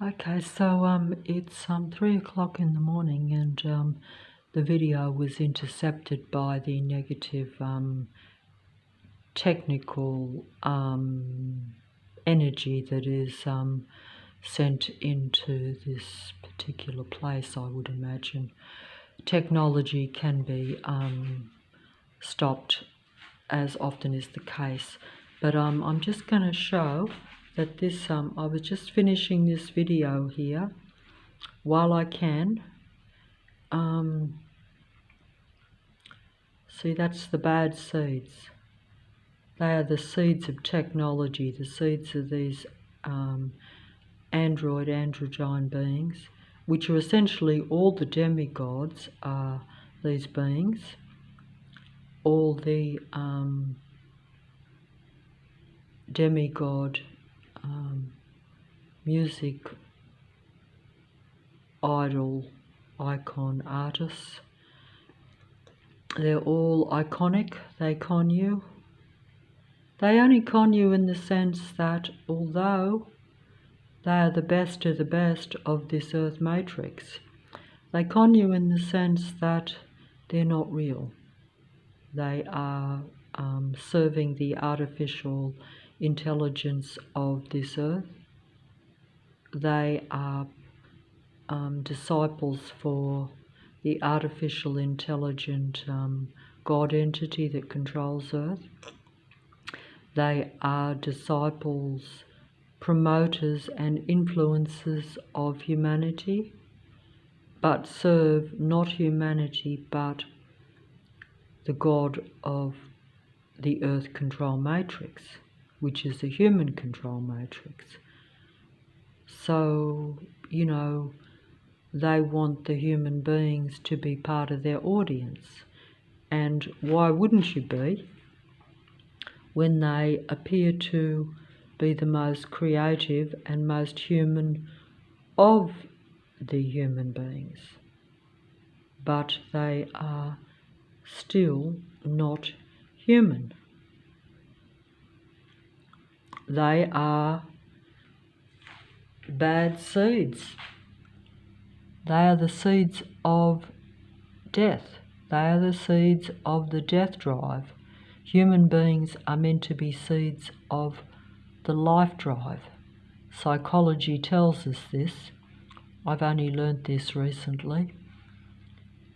Okay, so it's 3 o'clock in the morning, and the video was intercepted by the negative technical energy that is sent into this particular place. I would imagine technology can be stopped as often is the case, but I'm just going to show that this I was just finishing this video here while I can. See, that's the bad seeds. They are the seeds of technology, the seeds of these androgyne beings, which are essentially all the demigods are these beings, all the demigod music idol icon artists. They're all iconic. They con you. They only con you in the sense that although they are the best of the best of this earth matrix, they con you in the sense that they're not real. They are serving the artificial intelligence of this earth. They are disciples for the artificial intelligent God entity that controls earth. They are disciples, promoters and influencers of humanity, but serve not humanity but the God of the earth control matrix, which is the human control matrix. So, you know, they want the human beings to be part of their audience. And why wouldn't you be when they appear to be the most creative and most human of the human beings? But they are still not human. They are bad seeds. They are the seeds of death. They are the seeds of the death drive. Human beings are meant to be seeds of the life drive. Psychology tells us this. I've only learnt this recently.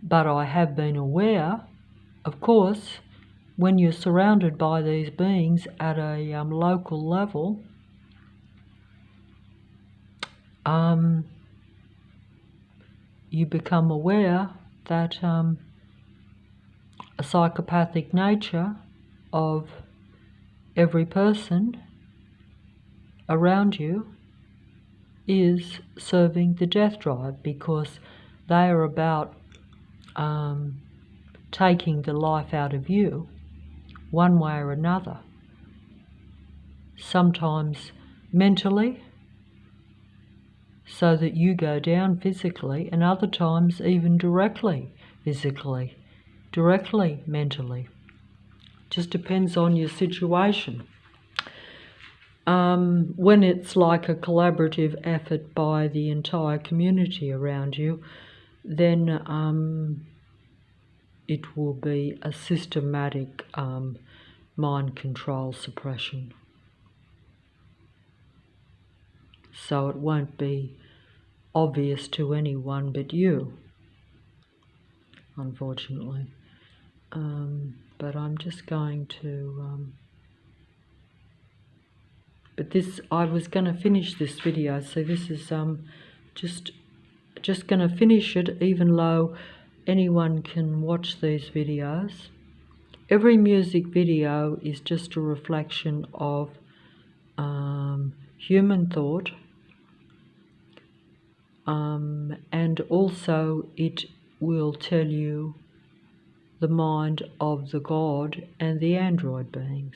But I have been aware, of course, when you're surrounded by these beings at a local level, you become aware that a psychopathic nature of every person around you is serving the death drive, because they are about taking the life out of you one way or another, sometimes mentally so that you go down physically, and other times even directly physically, directly mentally. Just depends on your situation. When it's like a collaborative effort by the entire community around you, then it will be a systematic mind control suppression. So it won't be obvious to anyone but you, unfortunately. But I'm just going to... But this, I was going to finish this video, so this is just going to finish it, even though anyone can watch these videos. Every music video is just a reflection of human thought, and also it will tell you the mind of the God and the android beings.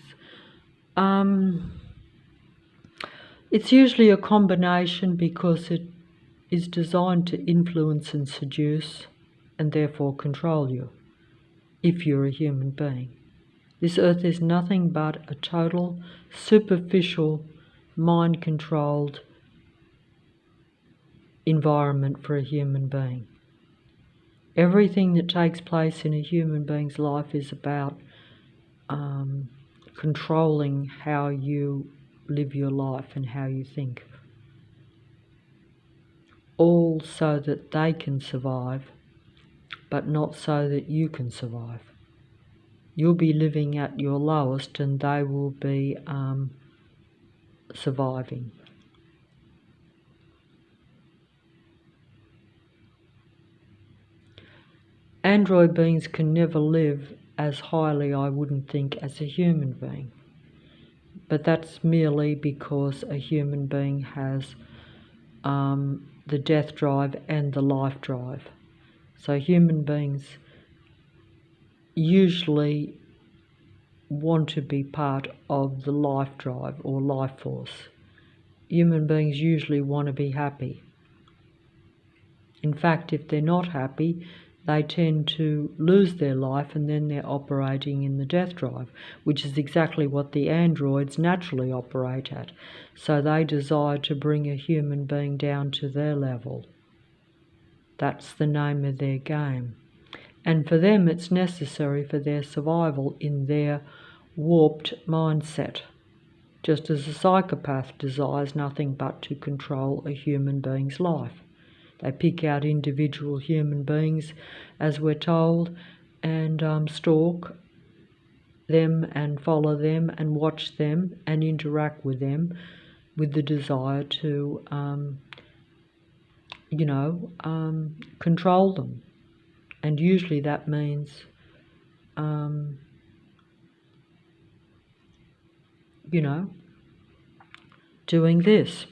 It's usually a combination, because it is designed to influence and seduce and therefore control you if you're a human being. This earth is nothing but a total, superficial, mind-controlled environment for a human being. Everything that takes place in a human being's life is about controlling how you live your life and how you think. All so that they can survive, but not so that you can survive. You'll be living at your lowest and they will be surviving. Android beings can never live as highly, I wouldn't think, as a human being. But that's merely because a human being has the death drive and the life drive. So human beings usually want to be part of the life drive or life force. Human beings usually want to be happy. In fact, if they're not happy, they tend to lose their life and then they're operating in the death drive, which is exactly what the androids naturally operate at. So they desire to bring a human being down to their level. That's the name of their game. And for them, it's necessary for their survival in their warped mindset, just as a psychopath desires nothing but to control a human being's life. They pick out individual human beings, as we're told, and stalk them and follow them and watch them and interact with them with the desire to, control them. And usually that means, doing this.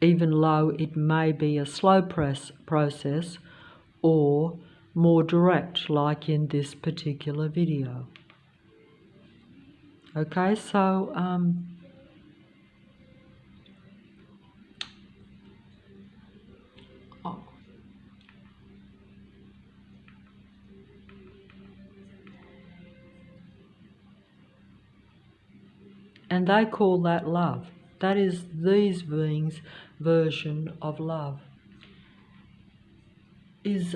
Even though it may be a slow process or more direct, like in this particular video. Okay, so and they call that love. That is these beings' version of love. Is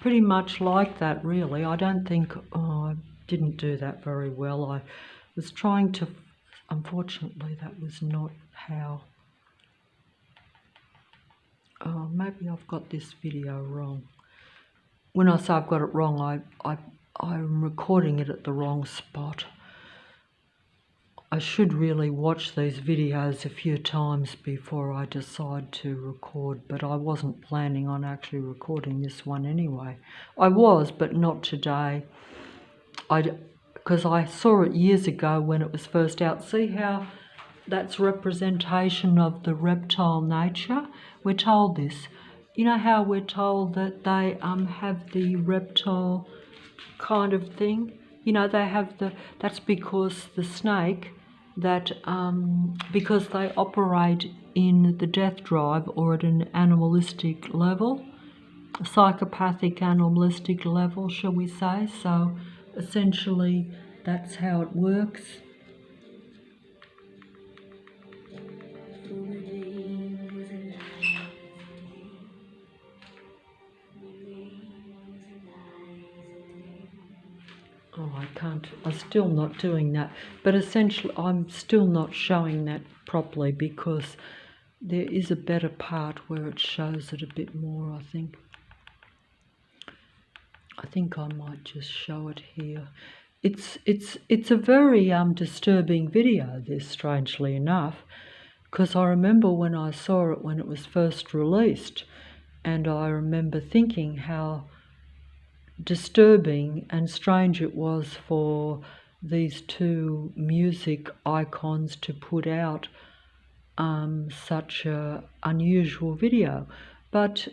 pretty much like that, really. I don't think, I didn't do that very well. I was trying to, unfortunately, that was not how. Maybe I've got this video wrong. When I say I've got it wrong, I'm recording it at the wrong spot. I should really watch these videos a few times before I decide to record, but I wasn't planning on actually recording this one anyway. I was, but not today. Because I saw it years ago when it was first out. See how that's representation of the reptile nature? We're told this. You know how we're told that they have the reptile kind of thing? You know, they have that's because the snake, because they operate in the death drive or at an animalistic level, a psychopathic animalistic level, shall we say. So essentially that's how it works. Oh, I'm still not doing that. But essentially, I'm still not showing that properly because there is a better part where it shows it a bit more, I think. I think I might just show it here. It's a very disturbing video, this, strangely enough, because I remember when I saw it when it was first released, and I remember thinking how disturbing and strange it was for these two music icons to put out such a unusual video. But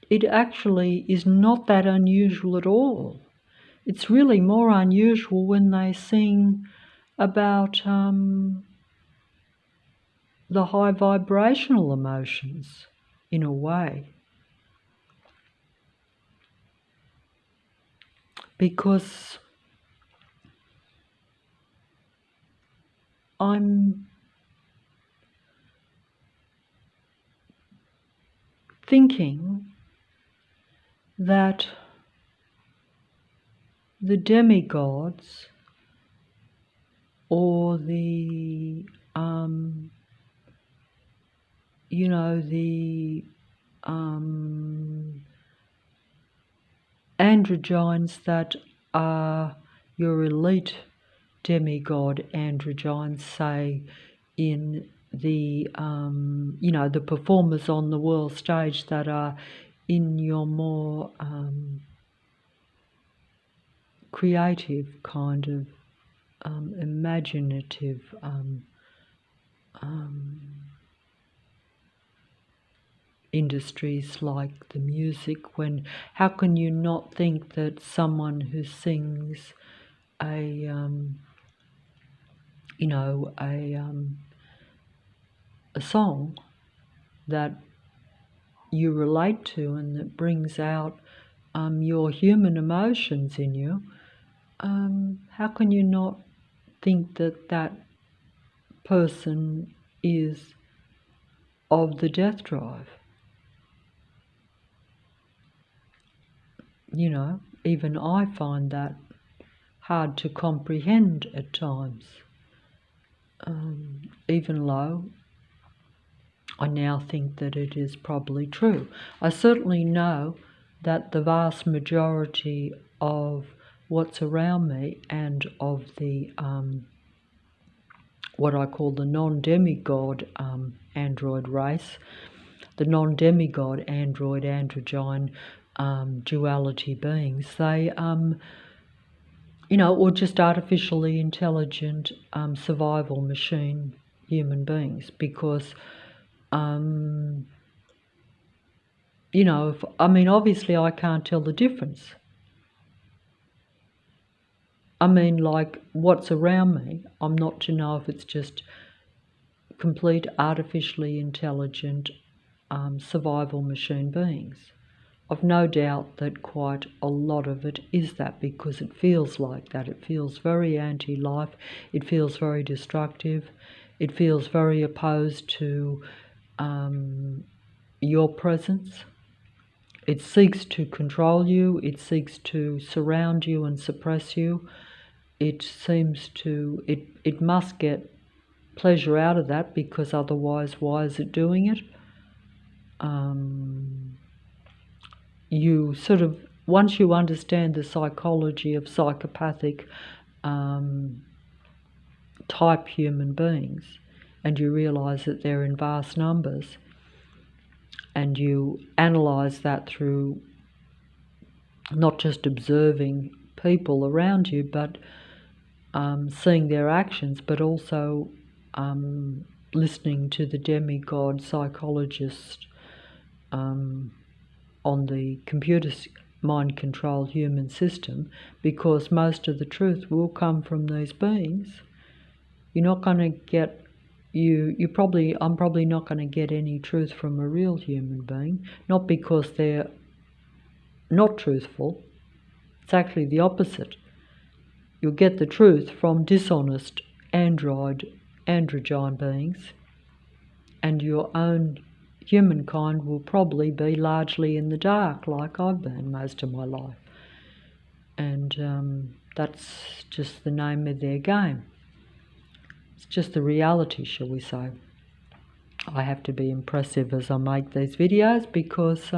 it actually is not that unusual at all. It's really more unusual when they sing about the high vibrational emotions, in a way. Because I'm thinking that the demigods or the the androgynes that are your elite demigod androgynes, say in the the performers on the world stage that are in your more creative kind of imaginative industries like the music. When how can you not think that someone who sings a a song that you relate to and that brings out your human emotions in you, how can you not think that that person is of the death drive? Even I find that hard to comprehend at times, even though I now think that it is probably true. I certainly know that the vast majority of what's around me and of the what I call the non-demigod android race, the non-demigod android androgyne duality beings, they or just artificially intelligent survival machine human beings, because obviously I can't tell the difference. Like what's around me, I'm not to know if it's just complete artificially intelligent survival machine beings. I've no doubt that quite a lot of it is that, because it feels like that. It feels very anti-life. It feels very destructive. It feels very opposed to your presence. It seeks to control you. It seeks to surround you and suppress you. It seems to, it must get pleasure out of that, because otherwise why is it doing it? You sort of, once you understand the psychology of psychopathic type human beings, and you realize that they're in vast numbers, and you analyze that through not just observing people around you, but seeing their actions, but also listening to the demigod psychologist on the computer mind-controlled human system, because most of the truth will come from these beings. You're not going to get I'm probably not going to get any truth from a real human being, not because they're not truthful. It's actually the opposite. You'll get the truth from dishonest androgyne beings, and your own humankind will probably be largely in the dark, like I've been most of my life. And that's just the name of their game. It's just the reality, shall we say. I have to be impressive as I make these videos, because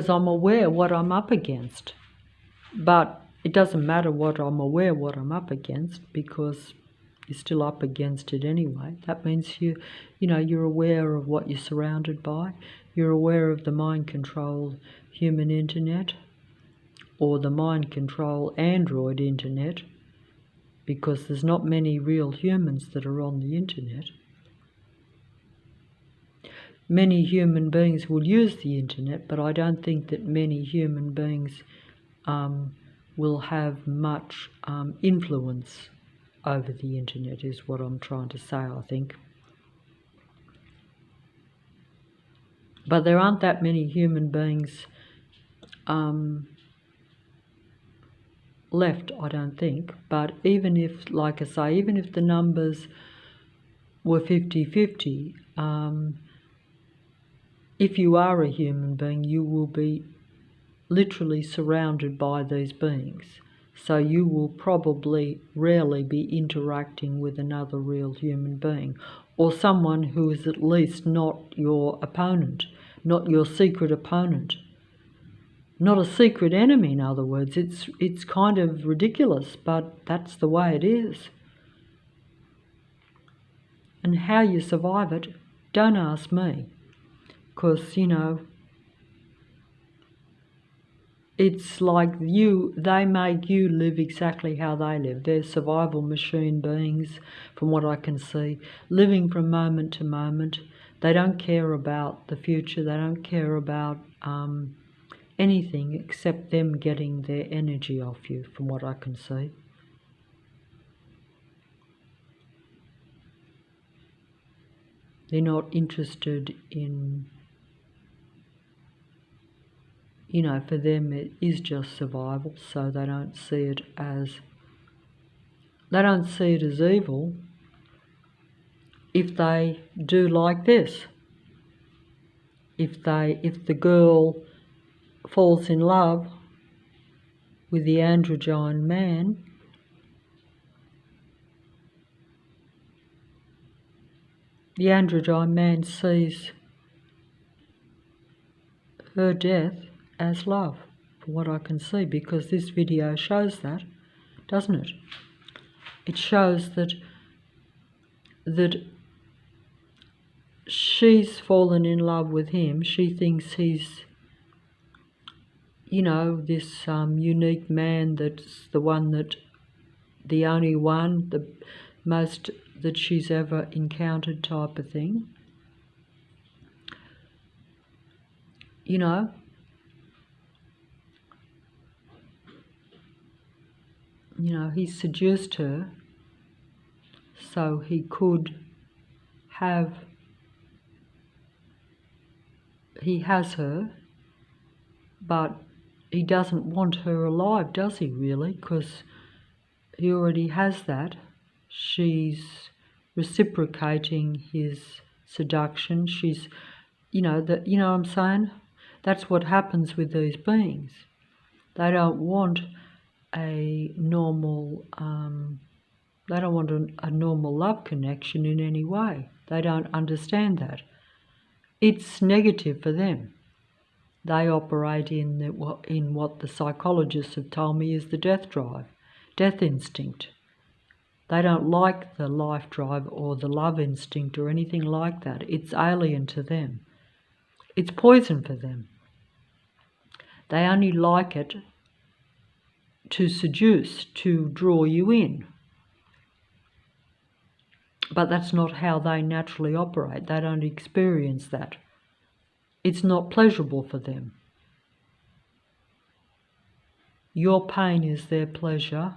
I'm aware what I'm up against. But it doesn't matter what I'm aware what I'm up against, because you're still up against it anyway. That means you're aware of what you're surrounded by. You're aware of the mind-controlled human internet, or the mind-controlled android internet, because there's not many real humans that are on the internet. Many human beings will use the internet, but I don't think that many human beings will have much influence over the internet, is what I'm trying to say, I think. But there aren't that many human beings left, I don't think. But even if, like I say, even if the numbers were 50-50, if you are a human being, you will be literally surrounded by these beings. So you will probably rarely be interacting with another real human being, or someone who is at least not your opponent, not your secret opponent, not a secret enemy, in other words. It's kind of ridiculous, but that's the way it is. And how you survive it, don't ask me, because, you know, it's like they make you live exactly how they live. They're survival machine beings, from what I can see, living from moment to moment. They don't care about the future. They don't care about anything except them getting their energy off you, from what I can see. They're not interested in, you know, for them it is just survival, so they don't see it as evil if they do like this. If the girl falls in love with the androgyne man, the androgyne man sees her death as love, from what I can see, because this video shows that, doesn't it? It shows that she's fallen in love with him. She thinks he's, you know, this unique man that's the only one, the most that she's ever encountered, type of thing. You know, he seduced her so he could have, he has her, but he doesn't want her alive, does he really? Because he already has that. She's reciprocating his seduction. She's, you know what I'm saying? That's what happens with these beings. They don't want a normal, they don't want a normal love connection in any way. They don't understand that. It's negative for them. They operate in what the psychologists have told me is the death drive, death instinct. They don't like the life drive or the love instinct or anything like that. It's alien to them. It's poison for them. They only like it to seduce, to draw you in. But that's not how they naturally operate. They don't experience that. It's not pleasurable for them. Your pain is their pleasure,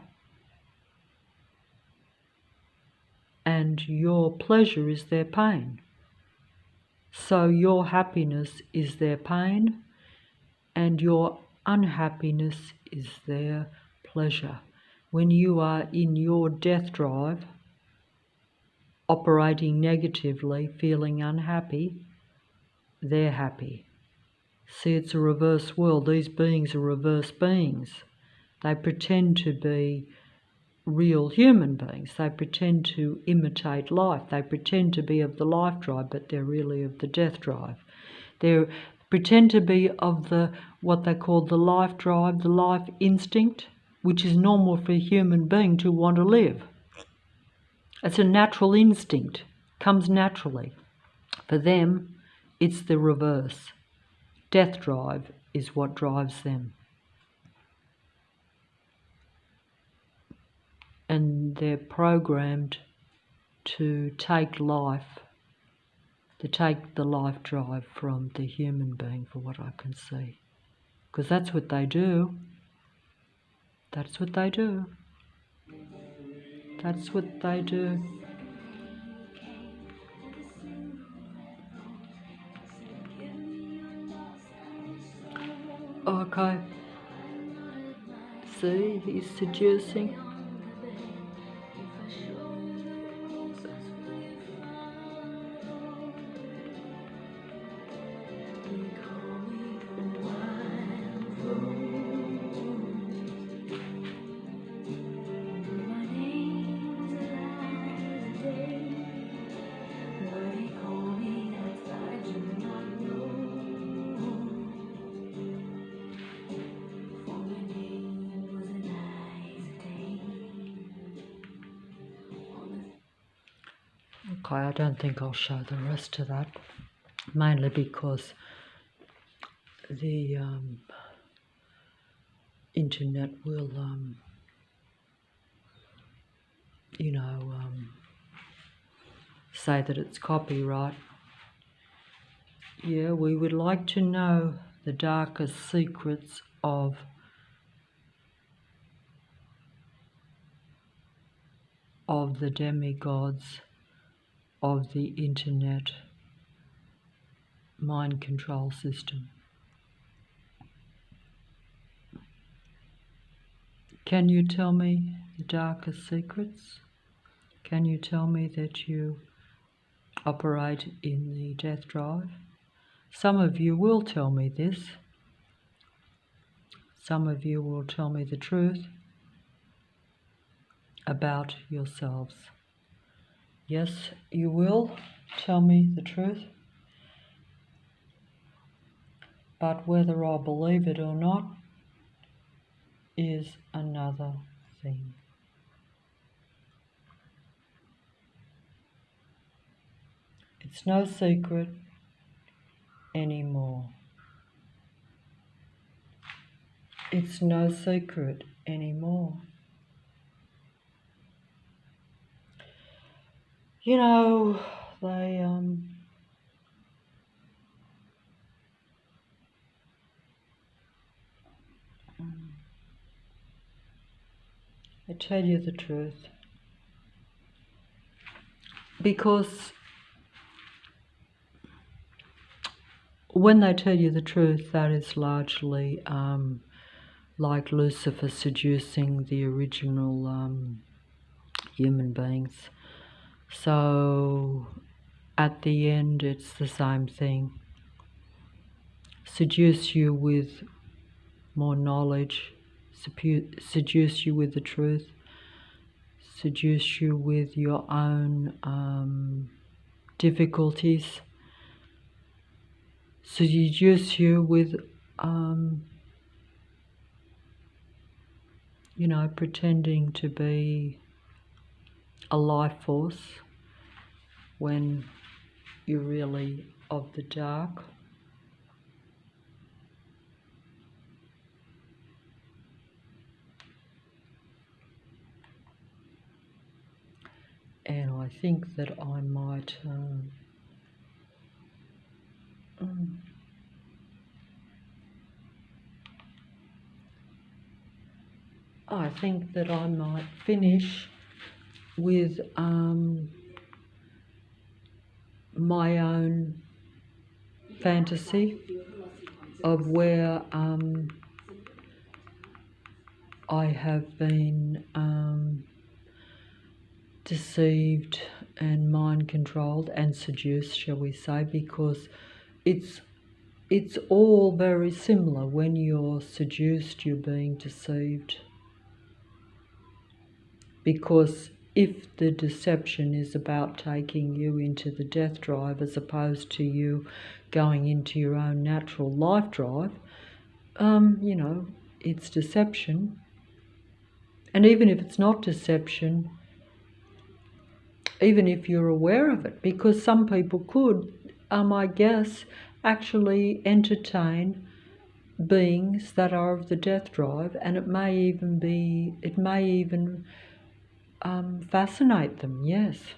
and your pleasure is their pain. So your happiness is their pain, and your unhappiness is their pleasure. When you are in your death drive, operating negatively, feeling unhappy, they're happy. See, it's a reverse world. These beings are reverse beings. They pretend to be real human beings. They pretend to imitate life. They pretend to be of the life drive, but they're really of the death drive. They pretend to be of what they call the life drive, the life instinct, which is normal for a human being to want to live. It's a natural instinct, comes naturally. For them, it's the reverse. Death drive is what drives them. And they're programmed to take life, to take the life drive from the human being, for what I can see. Because that's what they do. That's what they do. That's what they do. Okay. See, he's seducing. Okay, I don't think I'll show the rest of that, mainly because the internet will, say that it's copyright. Yeah, we would like to know the darkest secrets of the demigods of the internet mind control system. Can you tell me the darkest secrets? Can you tell me that you operate in the death drive? Some of you will tell me this. Some of you will tell me the truth about yourselves. Yes, you will tell me the truth. But whether I believe it or not is another thing. It's no secret anymore. It's no secret anymore. You know, they tell you the truth. Because when they tell you the truth, that is largely like Lucifer seducing the original human beings. So at the end, it's the same thing. Seduce you with more knowledge, seduce you with the truth, seduce you with your own difficulties, seduce you with, pretending to be a life force when you're really of the dark. And I think that I might finish with my own fantasy of where I have been deceived and mind controlled and seduced, shall we say, because it's all very similar. When you're seduced, you're being deceived. Because if the deception is about taking you into the death drive as opposed to you going into your own natural life drive, it's deception. And even if it's not deception, even if you're aware of it, because some people could, I guess, actually entertain beings that are of the death drive, and it may even fascinate them, yes.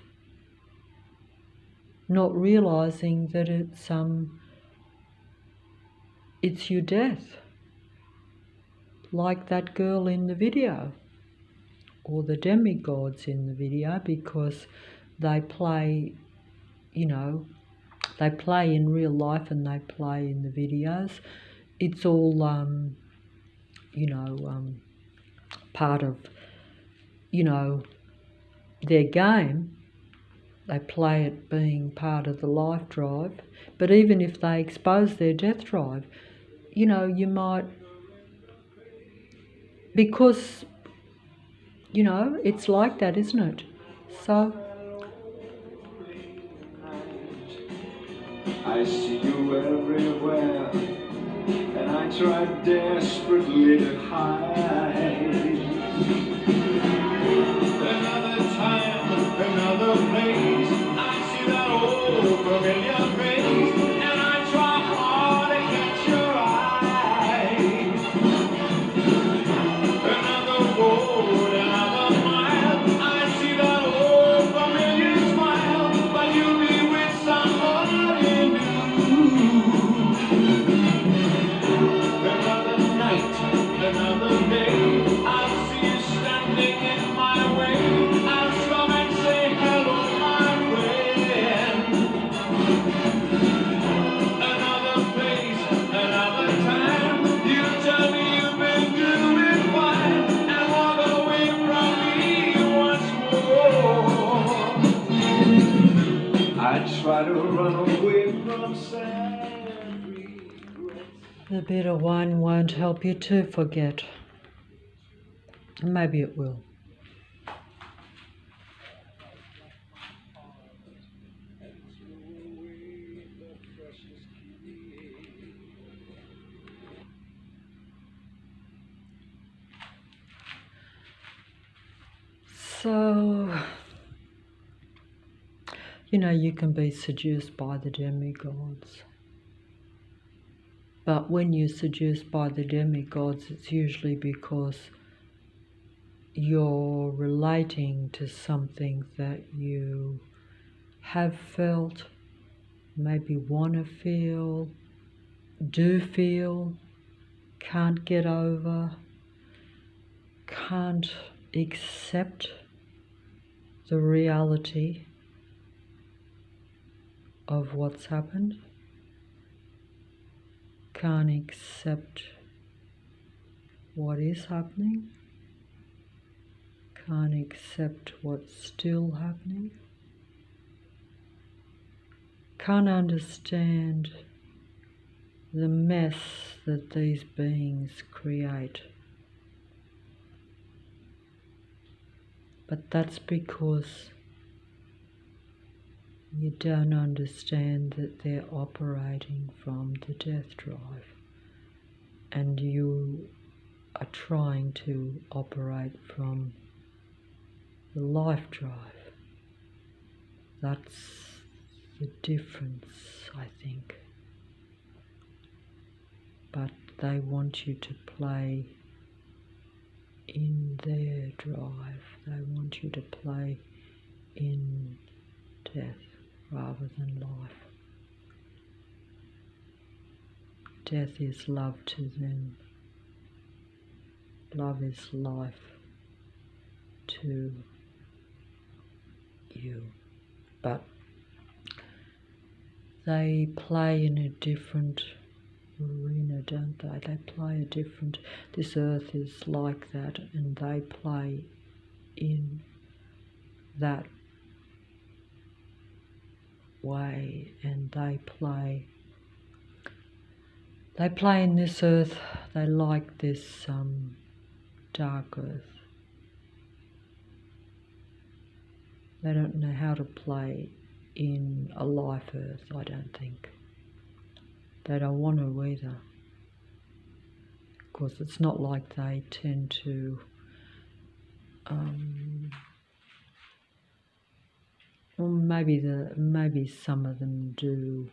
Not realizing that it's your death. Like that girl in the video, or the demigods in the video, because they play, they play in real life and they play in the videos. It's all, part of, their game. They play it being part of the life drive. But even if they expose their death drive, you might, because, it's like that, isn't it? So I see you everywhere, and I try desperately to hide. Another time, another place, I try to run away from sad regrets. The bitter wine won't help you to forget. Maybe it will. So, you know, you can be seduced by the demigods. But when you're seduced by the demigods, it's usually because you're relating to something that you have felt, maybe want to feel, do feel, can't get over, can't accept the reality of what's happened, can't accept what is happening, can't accept what's still happening, can't understand the mess that these beings create. But that's because you don't understand that they're operating from the death drive, and you are trying to operate from the life drive. That's the difference, I think. But they want you to play in their drive. They want you to play in death rather than life. Death is love to them. Love is life to you. But they play in a different arena, don't they? They play a different, this earth is like that, and they play in that way, and they play in this earth. They like this dark earth. They don't know how to play in a life earth, I don't think. They don't want to either. Of course, it's not like they tend to well, maybe some of them do.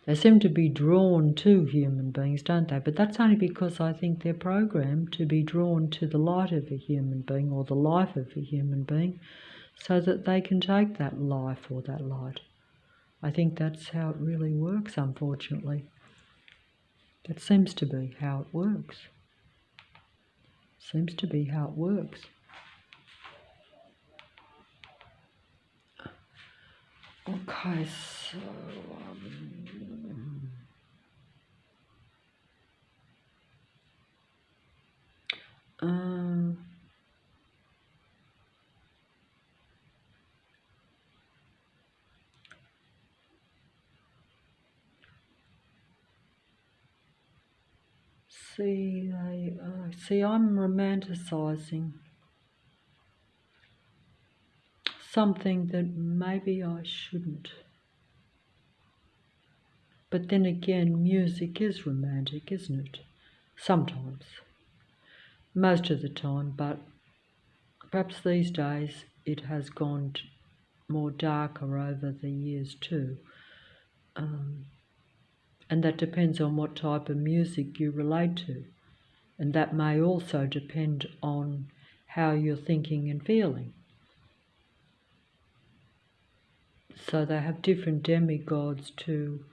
They seem to be drawn to human beings, don't they? But that's only because I think they're programmed to be drawn to the light of a human being or the life of a human being so that they can take that life or that light. I think that's how it really works, unfortunately. That seems to be how it works. Seems to be how it works. Okay, so see, I'm romanticizing something that maybe I shouldn't. But then again, music is romantic, isn't it? Sometimes. Most of the time, but perhaps these days it has gone more darker over the years too. And that depends on what type of music you relate to. And that may also depend on how you're thinking and feeling. So they have different demigods to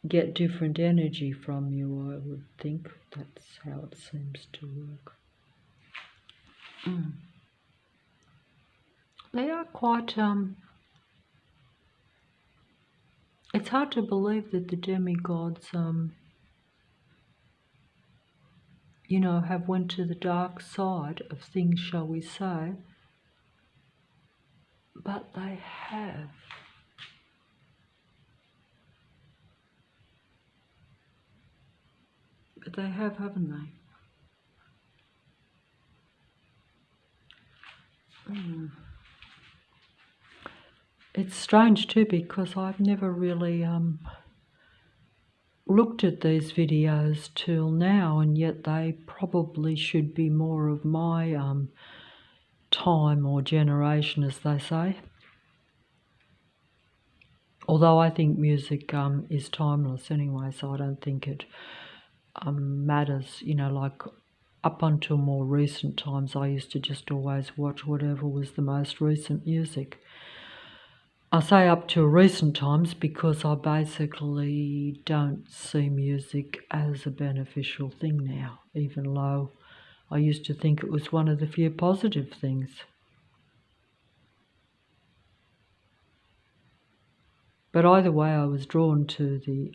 get different energy from you, I would think. That's how it seems to work. They are quite, it's hard to believe that the demigods, have went to the dark side of things, shall we say. But they have. But they have, haven't they? It's strange too, because I've never really looked at these videos till now, and yet they probably should be more of my time or generation, as they say. Although I think music is timeless anyway, so I don't think it matters. You know, like up until more recent times, I used to just always watch whatever was the most recent music. I say up to recent times because I basically don't see music as a beneficial thing now, even though I used to think it was one of the few positive things. But either way, I was drawn to the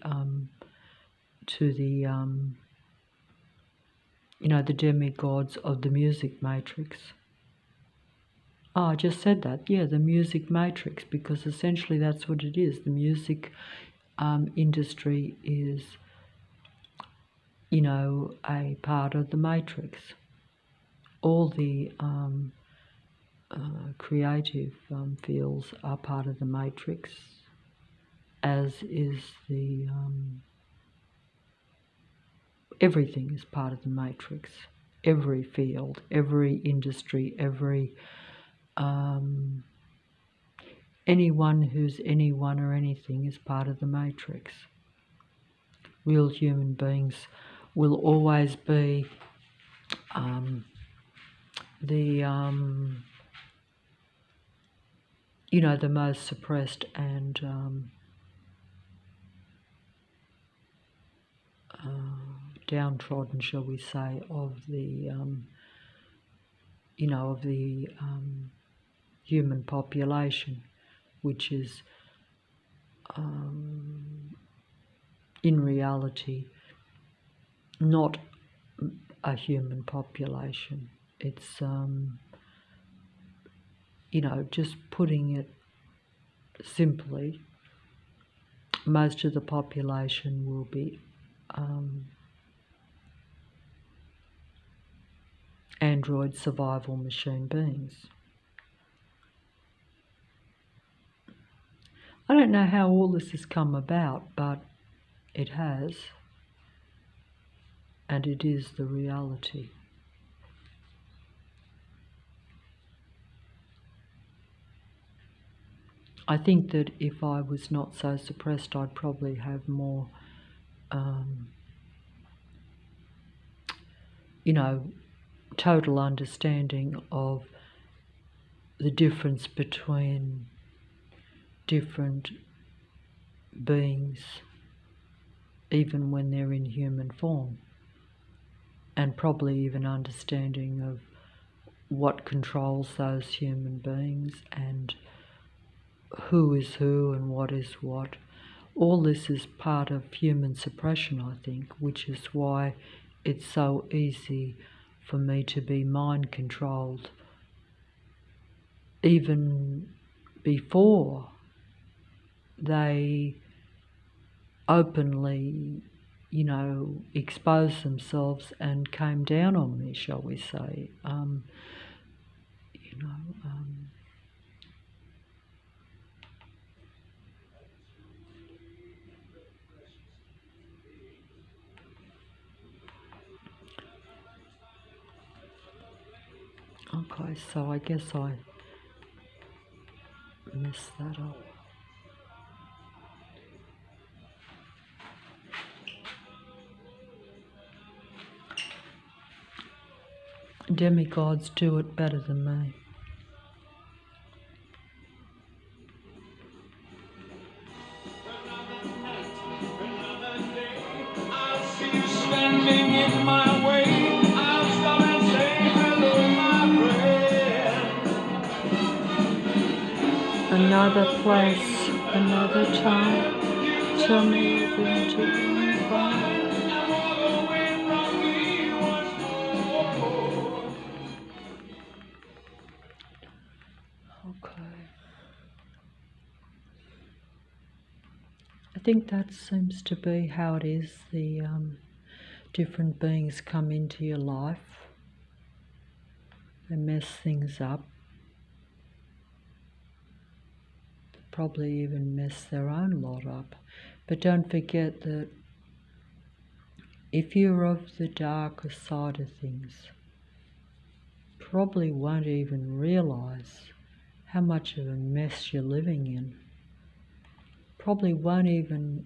you know, the demigods of the music matrix. Oh, I just said that, yeah, the music matrix, because essentially that's what it is. The music industry is, you know, a part of the matrix. All the creative fields are part of the matrix, as is the everything is part of the matrix. Every field, every industry, every anyone who's anyone or anything is part of the matrix. Real human beings will always be you know, the most suppressed and downtrodden, shall we say, of the you know, of the human population, which is in reality not a human population. It's you know, just putting it simply, most of the population will be android survival machine beings. I don't know how all this has come about, but it has, and it is the reality. I think that if I was not so suppressed, I'd probably have more, you know, total understanding of the difference between different beings, even when they're in human form, and probably even understanding of what controls those human beings and who is who and what is what. All this is part of human suppression, I think, which is why it's so easy for me to be mind controlled even before they openly, you know, exposed themselves and came down on me, shall we say. You know, okay, so I guess I messed that up. Demigods do it better than me. Standing in my way, I'll stop and say hello, my friend. Another place, another time. Tell me you're going to find. Okay. think that seems to be how it is. The different beings come into your life. They mess things up. Probably even mess their own lot up. But don't forget that if you're of the darker side of things, probably won't even realise how much of a mess you're living in. Probably won't even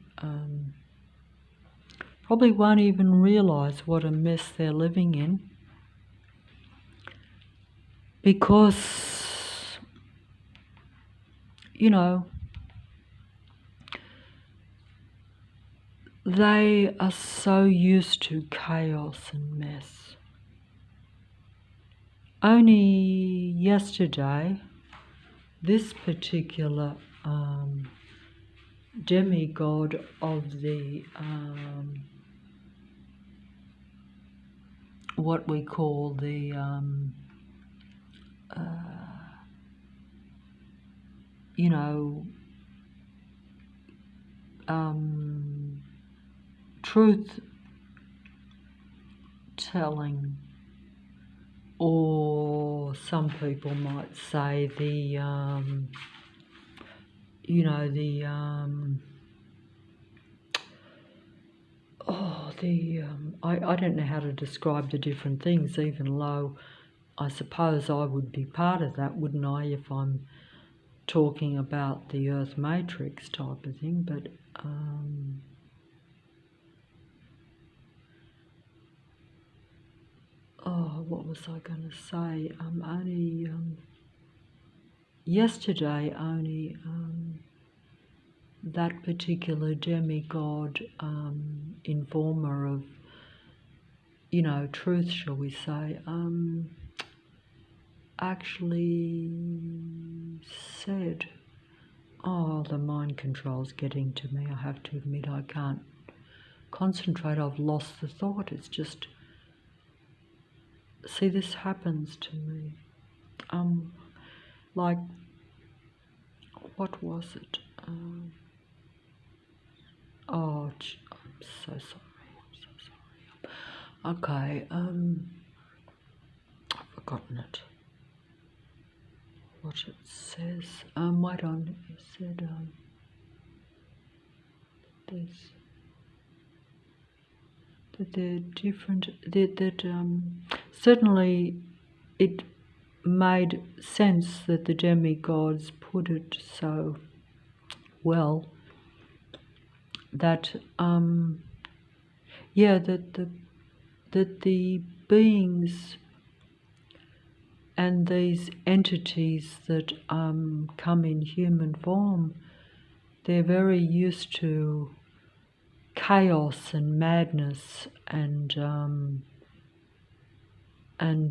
realise what a mess they're living in, because, you know, they are so used to chaos and mess. Only yesterday, this particular demigod of the what we call the you know, truth telling, or some people might say the you know, the I don't know how to describe the different things, even though I suppose I would be part of that, wouldn't I, if I'm talking about the Earth Matrix type of thing. But what was I going to say? Only yesterday, only that particular demigod, informer of, you know, truth, shall we say, actually said, oh, the mind control's getting to me. I have to admit, I can't concentrate. I've lost the thought. It's just, see, this happens to me. Like, what was it? Oh, I'm so sorry. Okay, I've forgotten it. What it says. Wait on. It said that they're different. That certainly it made sense that the demigods put it so well. That yeah, that the beings and these entities that come in human form, they're very used to chaos and madness, and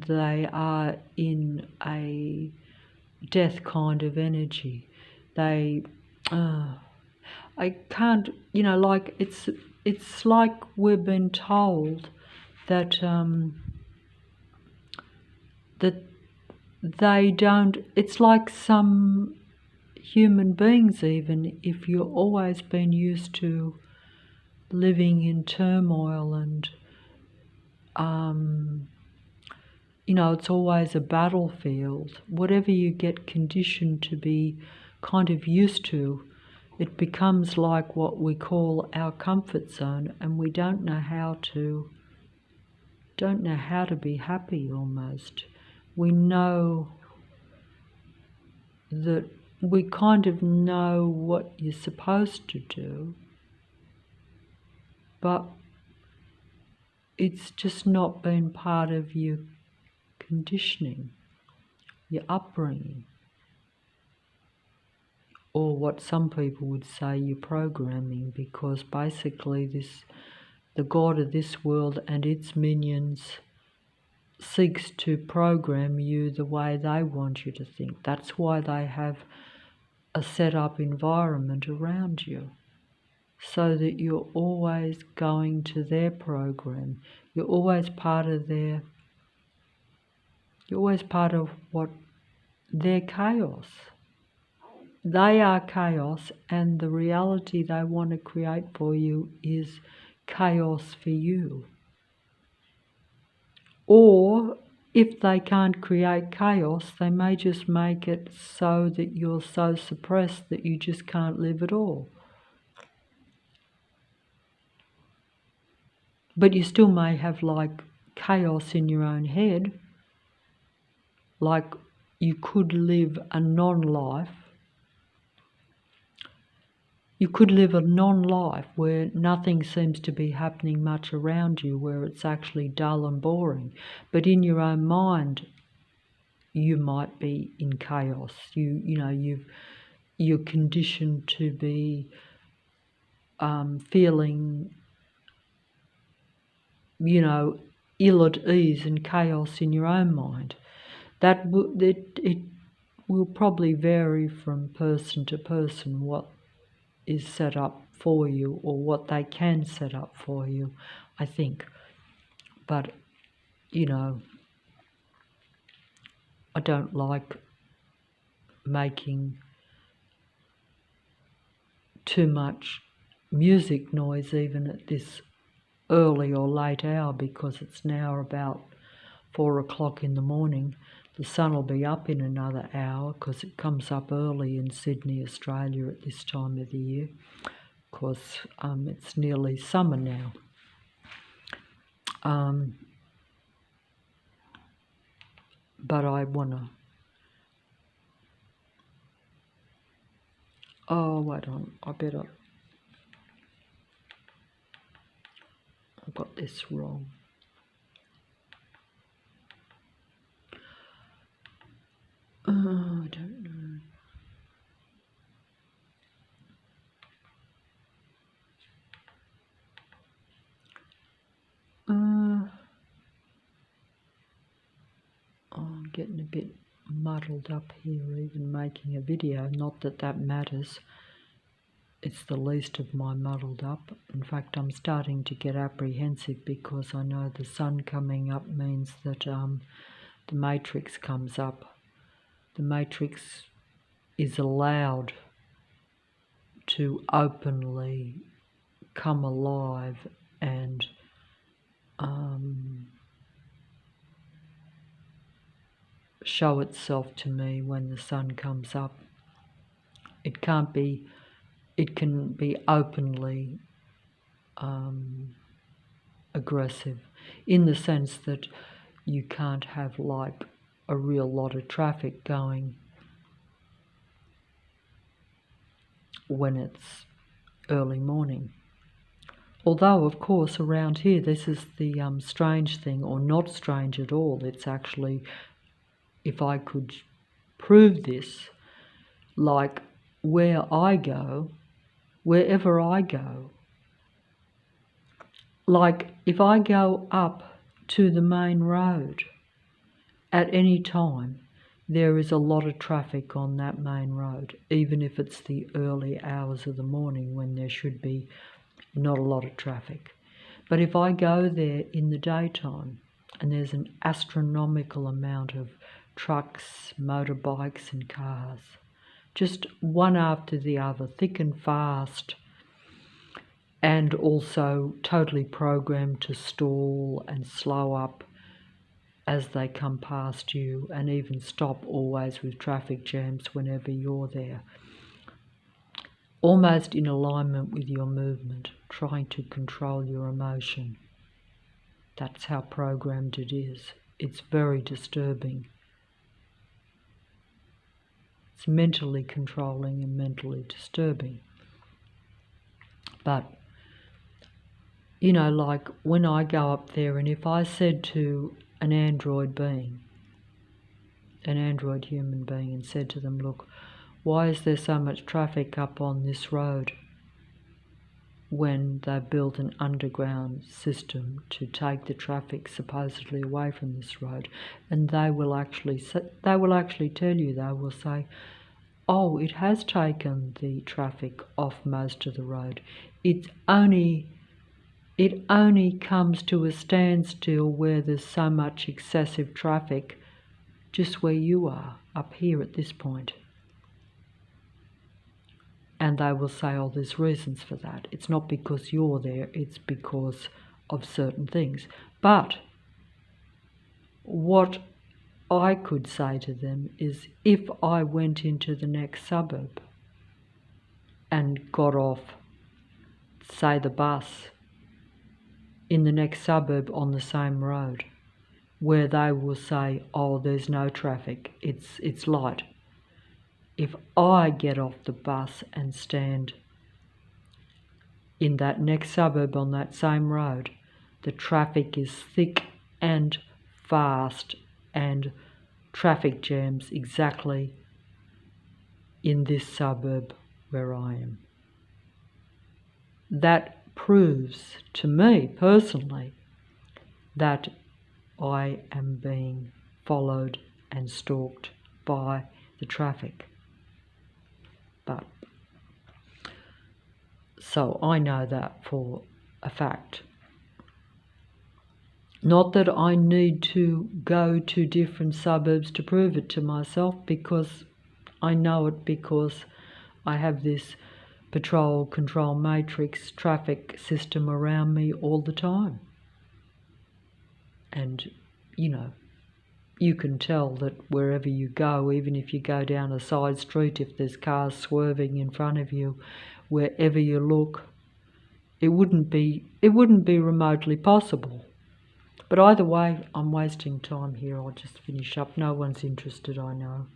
they are in a death kind of energy. They I can't, you know, like it's like we've been told that that they don't. It's like some human beings, even if you've always been used to living in turmoil and you know, it's always a battlefield. Whatever you get conditioned to be kind of used to, it becomes like what we call our comfort zone, and we don't know how to be happy almost. We know that we kind of know what you're supposed to do, but it's just not been part of your conditioning, your upbringing, or what some people would say your programming, because basically the God of this world and its minions seeks to program you the way they want you to think. That's why they have a set up environment around you, so that you're always going to their program. You're always part of what their chaos. they are chaos, and the reality they want to create for you is chaos for you. Or if they can't create chaos, they may just make it so that you're so suppressed that you just can't live at all. But you still may have like chaos in your own head, like you could live a non-life. You could live a non-life where nothing seems to be happening much around you, where it's actually dull and boring. But in your own mind, you might be in chaos. You're conditioned to be feeling, ill at ease and chaos in your own mind. It will probably vary from person to person what is set up for you or what they can set up for you, I think. But, I don't like making too much music noise even at this early or late hour, because it's now about 4 o'clock in the morning. The sun will be up in another hour because it comes up early in Sydney, Australia at this time of the year. Of course, it's nearly summer now. But I want to... Oh, wait on. I got this wrong. I don't know. I'm getting a bit muddled up here, even making a video. Not that that matters. It's the least of my muddled up. In fact, I'm starting to get apprehensive because I know the sun coming up means that the matrix comes up. The matrix is allowed to openly come alive and show itself to me when the sun comes up. It can be openly aggressive, in the sense that you can't have like a real lot of traffic going when it's early morning. Although, of course, around here, this is the strange thing, or not strange at all. It's actually, if I could prove this, like wherever I go, like if I go up to the main road at any time, there is a lot of traffic on that main road, even if it's the early hours of the morning when there should be not a lot of traffic. But if I go there in the daytime and there's an astronomical amount of trucks, motorbikes and cars, just one after the other, thick and fast, and also totally programmed to stall and slow up as they come past you, and even stop always with traffic jams whenever you're there. Almost in alignment with your movement, trying to control your emotion. That's how programmed it is. It's very disturbing. It's mentally controlling and mentally disturbing. But, like when I go up there, and if I said to an android being, an android human being, and said to them, look, why is there so much traffic up on this road when they built an underground system to take the traffic supposedly away from this road? And they will actually tell you, they will say, oh, it has taken the traffic off most of the road. It only comes to a standstill where there's so much excessive traffic just where you are, up here at this point. And they will say, oh, there's reasons for that. It's not because you're there, it's because of certain things. But what I could say to them is, if I went into the next suburb and got off, say, the bus in the next suburb on the same road, where they will say, oh, there's no traffic, it's light. If I get off the bus and stand in that next suburb on that same road, the traffic is thick and fast and traffic jams exactly in this suburb where I am. That proves to me personally that I am being followed and stalked by the traffic. But so I know that for a fact. Not that I need to go to different suburbs to prove it to myself, because I know it, because I have this patrol control matrix traffic system around me all the time. And, you know, you can tell that wherever you go, even if you go down a side street, if there's cars swerving in front of you, wherever you look, it wouldn't be remotely possible. But either way, I'm wasting time here. I'll just finish up. No one's interested, I know.